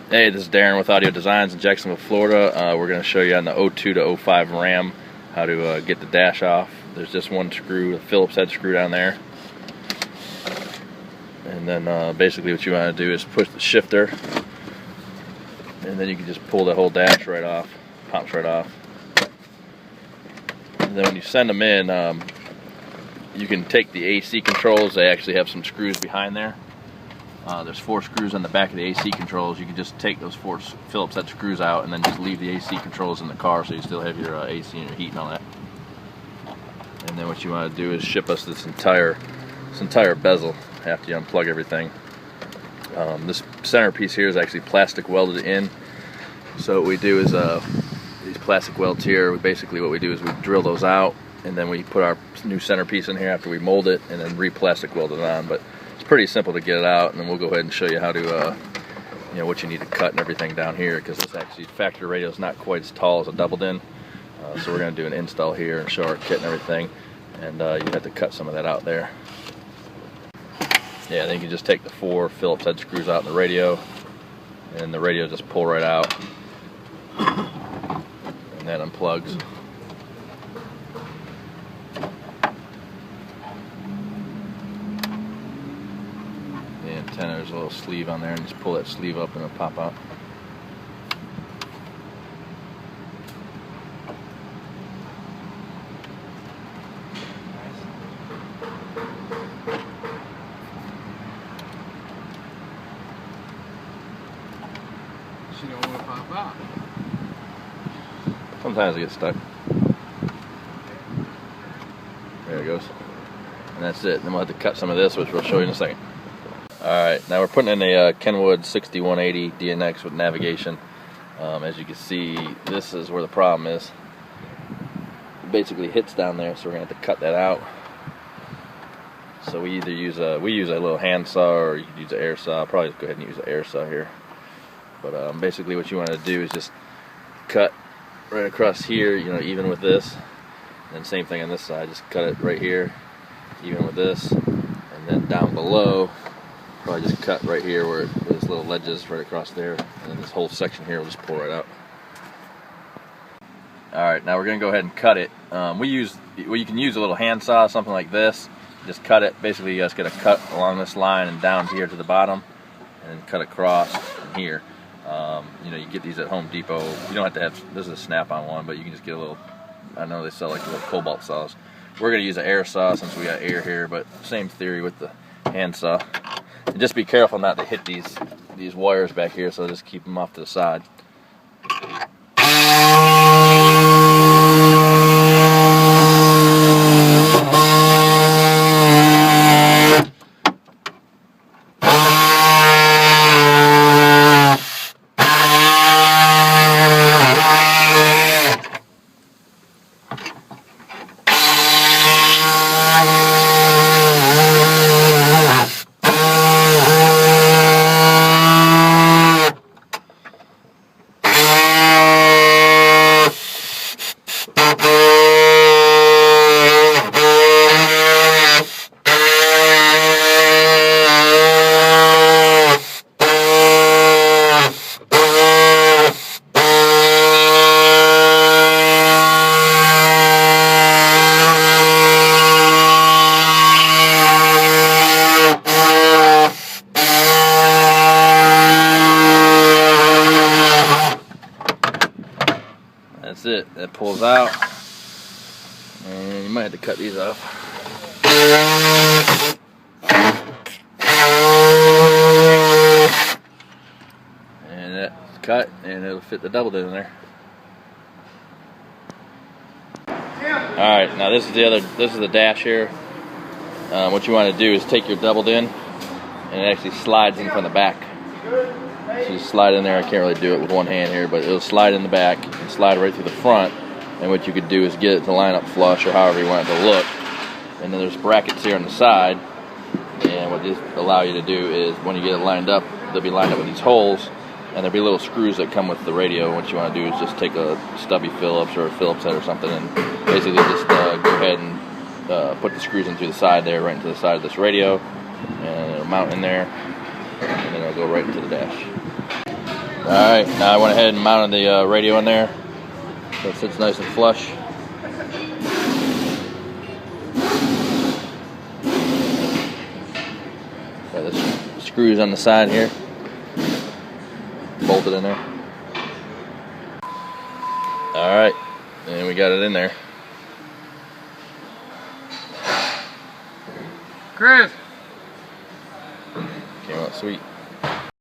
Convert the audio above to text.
Hey, this is Darren with Audio Designs in Jacksonville, Florida. We're going to show you on the 02 to 05 Ram how to get the dash off. There's just one screw, a Phillips head screw down there. And then basically what you want to do is push the shifter, and then you can just pull the whole dash right off, pops right off. And then when you send them in, you can take the AC controls. They actually have some screws behind there. There's 4 screws on the back of the AC controls. You can just take those 4 Phillips head screws out and then just leave the AC controls in the car, so you still have your AC and your heat and all that. And then what you want to do is ship us this entire bezel after you unplug everything. This centerpiece here is actually plastic welded in. So what we do is these plastic welds here, basically what we do is we drill those out, and then we put our new centerpiece in here after we mold it, and then re-plastic weld it on. But it's pretty simple to get it out, and then we'll go ahead and show you how to, what you need to cut and everything down here, because this actually factory radio is not quite as tall as a doubled in. So we're going to do an install here and show our kit and everything, and you have to cut some of that out there. Yeah, then you can just take the 4 Phillips head screws out in the radio, and the radio just pull right out, and that unplugs. The antenna, there's a little sleeve on there, and just pull that sleeve up and it'll pop out. She don't want to pop out. Sometimes it gets stuck. There it goes. And that's it. Then we'll have to cut some of this, which we'll show you in a second. Alright, now we're putting in a Kenwood 6180 DNX with navigation. As you can see, this is where the problem is. It basically hits down there, so we're going to have to cut that out. So we either use a little hand saw, or you can use an air saw. I'll probably just go ahead and use an air saw here. But basically what you want to do is just cut right across here, even with this. And same thing on this side, just cut it right here, even with this. And then down below, probably just cut right here where there's little ledges right across there. And then this whole section here will just pull right out. Alright, now we're going to go ahead and cut it. You can use a little hand saw, something like this. Just cut it. Basically you just get a cut along this line and down here to the bottom. And then cut across from here. You get these at Home Depot. You don't have to have, this is a snap-on one, but you can just get a little, I know they sell like little cobalt saws. We're going to use an air saw since we got air here, but same theory with the hand saw. And just be careful not to hit these wires back here, so just keep them off to the side. That's it. That pulls out, and you might have to cut these off. And that's cut, and it'll fit the double in there. Alright, now this is the dash here. What you want to do is take your doubled in, and it actually slides in from the back. So you slide in there. I can't really do it with one hand here, but it'll slide in the back and slide right through the front. And what you could do is get it to line up flush, or however you want it to look. And then there's brackets here on the side. And what these allow you to do is, when you get it lined up, they'll be lined up with these holes, and there'll be little screws that come with the radio. What you want to do is just take a stubby Phillips or a Phillips head or something, and basically just go ahead and put the screws in through the side there, right into the side of this radio, and it'll mount in there, and then it'll go right into the dash. Alright, now I went ahead and mounted the radio in there so it sits nice and flush. Got the screws on the side here, bolted in there. Alright, and we got it in there. Chris! Came out sweet.